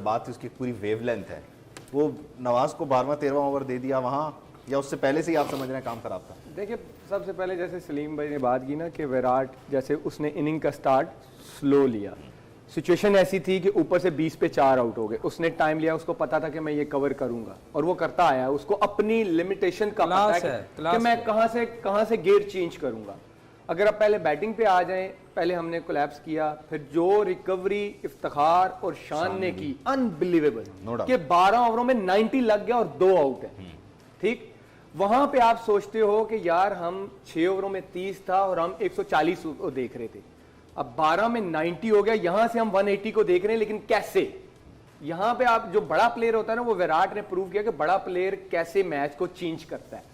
जज्बात थी, उसकी पूरी वेवलेंथ है, वो नवाज को 12वां 13वां ओवर दे दिया वहाँ, या उससे पहले से ही आप समझ रहे हैं काम खराब था? देखिए, सबसे पहले जैसे सलीम भाई ने बात की ना कि विराट जैसे उसने इनिंग का स्टार्ट स्लो लिया, सिचुएशन ऐसी थी कि ऊपर से 20 पे 4 आउट हो गए, उसने टाइम लिया, उसको पता था कि मैं ये कवर करूंगा और वो करता आया, उसको अपनी लिमिटेशन का पता है कि मैं कहां से गेयर चेंज करूंगा। अगर आप पहले बैटिंग पे आ जाएं, पहले हमने कोलैप्स किया, फिर जो रिकवरी इफ्तिखार और शान ने की अनबिलीवेबल कि 12 ओवरों में 90 लग गया और 2 आउट है, ठीक। वहां पे आप सोचते हो कि यार हम 6 ओवरों में 30 था और हम 140 देख रहे थे, अब 12 में 90 हो गया, यहां से हम 180 को देख रहे हैं, लेकिन कैसे? यहां पे आप जो बड़ा प्लेयर होता है ना, वो विराट ने प्रूव किया कि बड़ा प्लेयर कैसे मैच को चेंज करता है।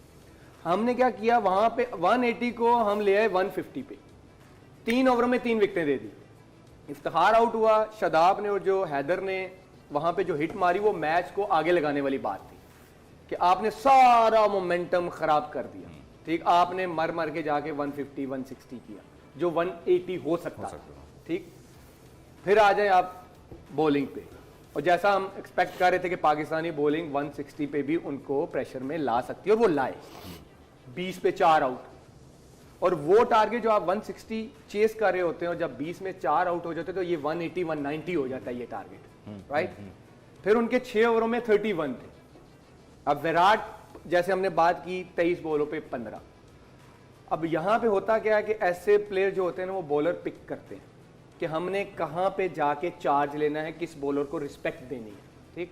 हमने क्या किया, वहां पे 180 को हम ले आए 150 पे, 3 ओवरों में 3 विकेटें दे दी, इफ्तिखार आउट हुआ, शादाब ने और जो हैदर ने वहां पे जो हिट मारी, वो मैच को आगे लगाने वाली बात थी कि आपने सारा मोमेंटम खराब कर दिया, ठीक। आपने मर मर के जाके 150 160 किया जो 180 हो सकता है, ठीक। फिर आ जाए आप बॉलिंग पे, और जैसा हम एक्सपेक्ट कर रहे थे कि पाकिस्तानी बॉलिंग 160 पे भी उनको प्रेशर में ला सकती है, और वो लाए 20 पे 4 आउट, और वो टारगेट जो आप 160 चेस कर रहे होते हैं, और जब 20 में 4 आउट हो जाते हैं तो ये 180 190 हो जाता है ये टारगेट, राइट। फिर उनके 6 ओवरों में 31 थे। अब विराट जैसे हमने बात की 23 बॉलों पे 15, अब यहां पे होता क्या है कि ऐसे प्लेयर जो होते हैं ना, वो बॉलर पिक करते हैं कि हमने कहां पे जाके चार्ज लेना है, किस बॉलर को रिस्पेक्ट देनी है, ठीक।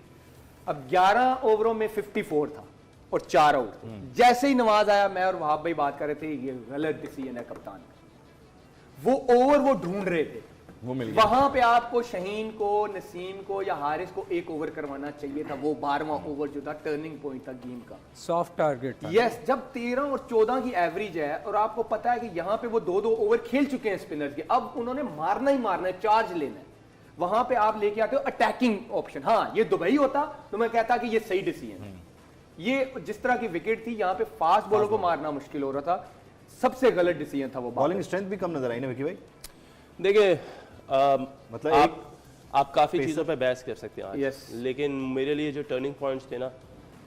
अब 11 ओवरों में 54 था और 4 आउट थे। जैसे ही नवाज आया, मैं और वहाब भाई बात कर रहे थे ये गलत डिसीजन है कप्तान का, वो ओवर वो ढूंढ रहे थे, वो मिल गया। वहां पे आपको शहीन को, नसीम को या हारिस को एक ओवर करवाना चाहिए था, वो 12वां ओवर जो था टर्निंग पॉइंट था गेम का, सॉफ्ट टारगेट था। यस, जब 13 और 14 की एवरेज है और आपको पता है कि यहां पे वो 2-2 ओवर खेल चुके हैं स्पिनर्स के, अब उन्होंने मारना ही मारना है, चार्ज लेना है, वहां पे आप लेके आते हो अटैकिंग ऑप्शन। हाँ, ये दुबई होता तो मैं कहता कि ये सही डिसीजन है, ये जिस तरह की विकेट थी, यहाँ पे फास्ट बॉलर को मारना मुश्किल हो रहा था, सबसे गलत डिसीजन था वो। बॉलिंग स्ट्रेंथ भी कम नजर आई ना विकी भाई? देखिए, मतलब आप काफ़ी चीज़ों पे बहस कर सकते हैं आज, yes. लेकिन मेरे लिए जो टर्निंग पॉइंट्स थे ना,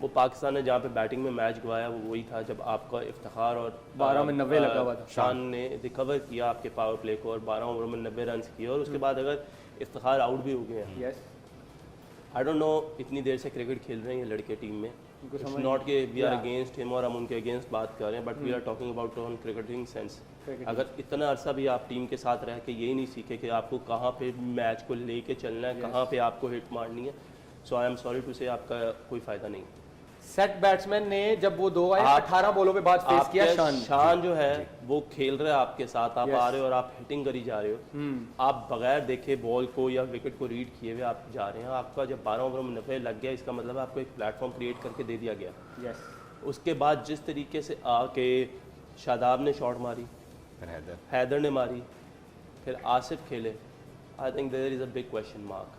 वो पाकिस्तान ने जहाँ पे बैटिंग में मैच गवाया वो वही था जब आपका इफ्तिखार और 12 में 90 लगा हुआ था, शान ने रिकवर किया आपके पावर प्ले को और 12 ओवर में 90 रन किए, और उसके बाद अगर इफ्तिखार आउट भी हो गए हैं, यस, आई डोंट नो इतनी देर से क्रिकेट खेल रहे हैं ये लड़के टीम में, इट्स नॉट के वी आर अगेंस्ट हिम और हम उनके अगेंस्ट बात कर रहे हैं, but we are talking about on cricketing sense. अगर इतना अरसा भी आप टीम के साथ रह के यही नहीं सीखे कि आपको कहाँ पे मैच को लेके चलना है, कहाँ पे आपको हिट मारनी है, सो आई एम सॉरी टू से आपका कोई फायदा नहीं। सेट बैट्समैन ने जब वो 2 आए 18 बॉलों पे बाद फेस किया, शान जो है वो खेल रहे हैं आपके साथ, आप आ रहे हो और आप हिटिंग करी जा रहे हो, आप बगैर देखे बॉल को या विकेट को रीड किए हुए आप जा रहे हैं, आपका जब 12 ओवर में 90 लग गया, इसका मतलब आपको एक प्लेटफॉर्म क्रिएट करके दे दिया गया। उसके बाद जिस तरीके से आके शादाब ने शॉट मारी, हैदर ने मारी, फिर आसिफ खेले, I think there is a big question mark.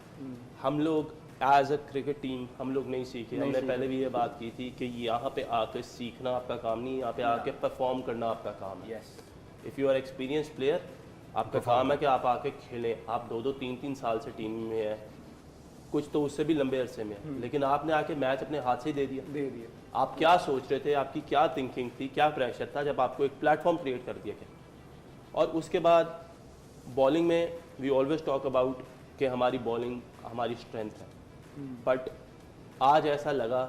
हम लोग एज अ क्रिकेट टीम हम लोग नहीं सीखे, हमने पहले भी ये बात की थी कि यहाँ पे आकर सीखना आपका काम नहीं, यहाँ पे आके परफॉर्म करना आपका काम है। If you are experience player, आपका काम है कि आप आके खेलें, आप 2-2 3-3 साल से टीम में है, कुछ तो उससे भी लंबे अरसे में है, लेकिन आपने आके मैच अपने हाथ से ही दे दिया। आप क्या सोच रहे थे, आपकी क्या थिंकिंग थी, क्या प्रेशर था जब आपको एक प्लेटफॉर्म क्रिएट कर दिया गया? और उसके बाद बॉलिंग में वी ऑलवेज टॉक अबाउट कि हमारी बॉलिंग हमारी स्ट्रेंथ है, बट आज ऐसा लगा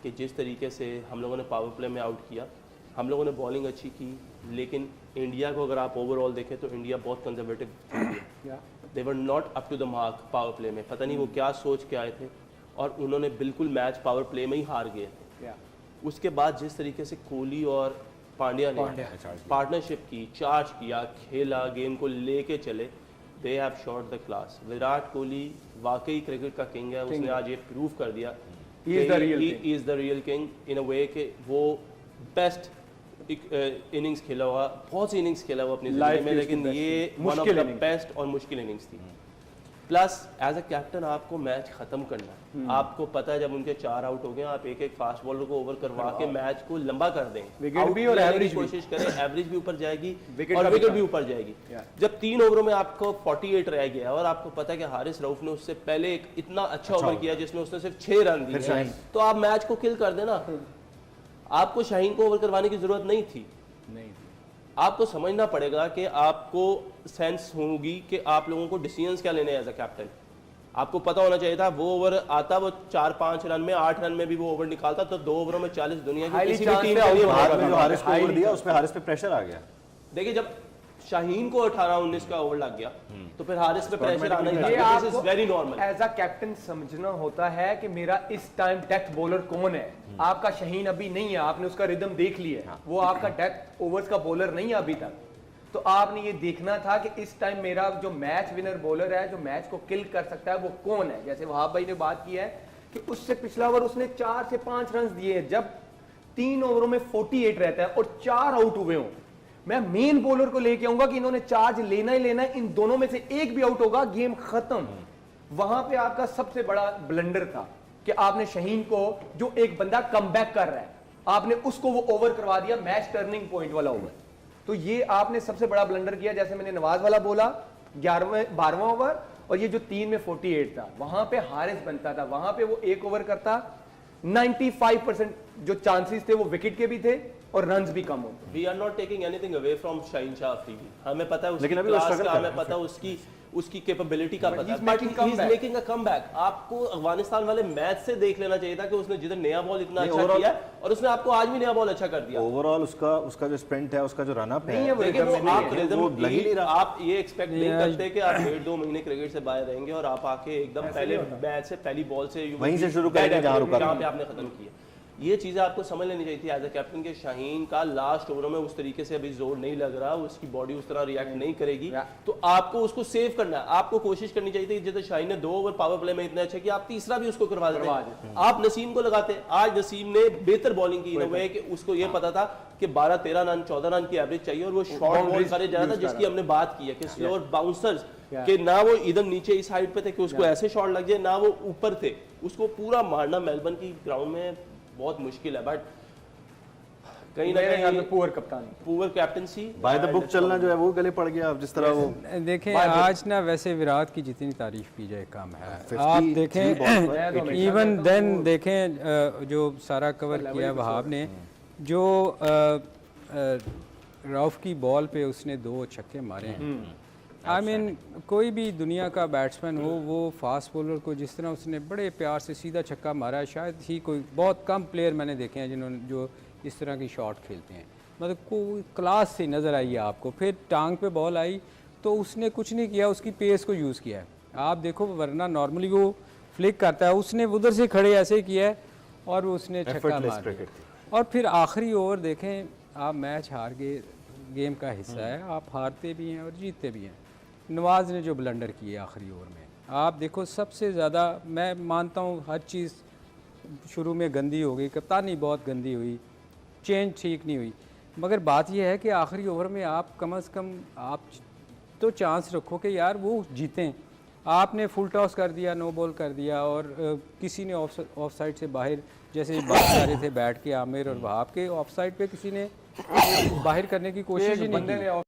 कि जिस तरीके से हम लोगों ने पावर प्ले में आउट किया, हम लोगों ने बॉलिंग अच्छी की, लेकिन इंडिया को अगर आप ओवरऑल देखें तो इंडिया बहुत कंजर्वेटिव थी, they were not up to the mark power play में, पता नहीं वो क्या सोच के आए थे, और उन्होंने बिल्कुल मैच पावर प्ले में ही हार गए थे। उसके बाद जिस तरीके से कोहली और पांड्या ने पार्टनरशिप की, चार्ज किया, खेला, गेम को लेके चले, they have shot the class. Virat Kohli वाकई क्रिकेट का किंग है, उसने आज ये प्रूव कर दिया he is the real king in a way कि वो बेस्ट इनिंग्स खेला हुआ, बहुत सी इनिंग्स खेला हुआ अपनी जिंदगी में, लेकिन ये वन ऑफ द बेस्ट और मुश्किल इनिंग्स थी। प्लस एज अ कैप्टन आपको मैच खत्म करना है। आपको पता है जब उनके 4 आउट हो गए आप एक एक फास्ट बॉलर को ओवर करवा के मैच को लंबा कर दें, विकेट भी और एवरेज भी कोशिश करें, एवरेज भी ऊपर जाएगी विकेट और का भी विकेट कम। भी ऊपर जाएगी। जब 3 ओवरों में आपको 48 रह गया और आपको पता है कि हारिस रऊफ ने उससे पहले एक इतना अच्छा ओवर किया जिसमें उसने सिर्फ 6 रन दिए, तो आप मैच को किल कर देना। आपको शाहीन को ओवर करवाने की जरूरत नहीं थी। आपको समझना पड़ेगा कि आपको सेंस होगी कि आप लोगों को डिसीजंस क्या लेने एज अ कैप्टन। आपको पता होना चाहिए था वो ओवर आता, वो 4-5 रन में 8 रन में भी वो ओवर निकालता तो 2 ओवरों में 40 दुनिया की Highly किसी भी chance टीम पे के लिए out बाद बहुत में जो बड़ा। हारिस को ओवर दिया उसमें हारिस पे प्रेशर आ गया। देखिए जब शाहीन को 18-19 का ओवर लग गया तो फिर हारिस पे प्रेशर आना ही ये था। दिस आपको is very normal. As a captain समझना होता है कि मेरा इस टाइम डेथ बॉलर कौन है। आपका शाहीन अभी नहीं है, आपने उसका रिदम देख लिया है, वो आपका डेथ ओवर्स का बॉलर नहीं है अभी तक। तो आपने ये देखना था कि इस टाइम मेरा जो मैच विनर बॉलर है, जो मैच को किल कर सकता है, वो कौन है। जैसे वहाब भाई ने बात की है कि उससे पिछला ओवर उसने 4 से 5 रन दिए, जब 3 ओवरों में 48 रहता है और 4 आउट हुए हों, मैं मेन बॉलर को लेके आऊंगा कि इन्होंने चार्ज लेना ही लेना है, इन दोनों में से एक भी आउट होगा गेम खत्म। वहां पे आपका सबसे बड़ा ब्लंडर था कि आपने शाहीन को, जो एक बंदा कमबैक कर रहा है, आपने उसको वो ओवर करवा दिया, मैच टर्निंग पॉइंट वाला ओवर। तो ये आपने सबसे बड़ा ब्लंडर किया। जैसे मैंने नवाज वाला बोला 12वां ओवर, और ये जो 3 में 48 था, वहां पे हारिस बनता था, वहां पे वो एक ओवर करता, 95% जो चांसेस थे वो विकेट के भी थे और रन्स भी कम होते। We are not taking anything away from Shaheen Shah Afridi. हमें पता है उसकी लेकिन अभी वो क्लास struggle का, कर हमें रहा है। पता है उसकी कैपेबिलिटी का पता है, he's but making he is comeback. Making a comeback. आपको अफगानिस्तान वाले मैच से देख लेना चाहिए था कि उसने जिधर नया बॉल इतना नहीं, अच्छा overall- किया और उसने आपको आज भी नया बॉल अच्छा कर दिया। ओवरऑल उसका जो स्प्रिंट है, उसका जो रन अप नहीं है है, वो देखिए rhythm वो में नहीं आप है। रिदम वो लग ही नहीं रहा। आप ये एक्सपेक्ट नहीं करते कि आप 1.5-2 महीने क्रिकेट से बाहर रहेंगे और आप आके एकदम पहले मैच से पहली बॉल से वहीं से शुरू करेंगे जहाँ रुका था। जहाँ पे आपने खत्म किया। ये चीजें आपको समझ लेनी चाहिए थी एज अ कैप्टन के शाहीन का लास्ट ओवरों में उस तरीके से अभी जोर नहीं लग रहा, उसकी बॉडी उस तरह रिएक्ट नहीं करेगी, तो आपको उसको सेव करना है। आपको कोशिश करनी चाहिए थी, जैसे शाहीन ने 2 ओवर पावर प्ले में इतना अच्छा किया, आप तीसरा भी उसको करवा देते। आप नसीम को लगाते। आज नसीम ने बेहतर बॉलिंग की इन अ वे कि उसको ये पता था कि 12-13 रन 14 रन की एवरेज चाहिए और वो शॉर्ट बॉल करे जा रहा था, जिसकी हमने बात की है कि स्लोअर बाउंसर्स कि ना वो इधर नीचे इस साइड पे थे कि उसको ऐसे शॉट लग जाए, ना वो ऊपर थे, उसको पूरा मारना मेलबर्न की ग्राउंड में बहुत मुश्किल है। बट कहीं ना कहीं पुअर कप्तान, poor captaincy, by the book चलना जो है वो गले पड़ गया। अब जिस तरह वो देखें आज ना, वैसे विराट की जितनी तारीफ की जाए कम है। आप देखें इवन देन देखें जो सारा कवर किया वहाब ने, जो रऊफ की बॉल पे उसने 2 छक्के मारे हैं। आई मीन कोई भी दुनिया का बैट्समैन हो, वो फास्ट बॉलर को जिस तरह उसने बड़े प्यार से सीधा छक्का मारा है, शायद ही कोई, बहुत कम प्लेयर मैंने देखे हैं जिन्होंने जो इस तरह की शॉट खेलते हैं। मतलब कोई क्लास से नज़र आई है आपको। फिर टांग पे बॉल आई तो उसने कुछ नहीं किया, उसकी पेस को यूज़ किया है। आप देखो, वरना नॉर्मली वो फ्लिक करता है, उसने उधर से खड़े ऐसे किया है और उसने छक्का मार दिया। और फिर आखिरी ओवर देखें आप, मैच हार गए, गेम का हिस्सा है, आप हारते भी हैं और जीतते भी हैं। नवाज ने जो ब्लंडर किए आखिरी ओवर में, आप देखो सबसे ज़्यादा, मैं मानता हूँ हर चीज़ शुरू में गंदी हो गई, कप्तानी बहुत गंदी हुई, चेंज ठीक नहीं हुई, मगर बात यह है कि आखिरी ओवर में आप कम से कम आप तो चांस रखो कि यार वो जीतें। आपने फुल टॉस कर दिया, नो बॉल कर दिया, और किसी ने ऑफ साइड से बाहर, जैसे बात कर रहे थे बैठ के आमिर और वहाब के, ऑफ साइड पे किसी ने बाहर करने की कोशिश ही नहीं की।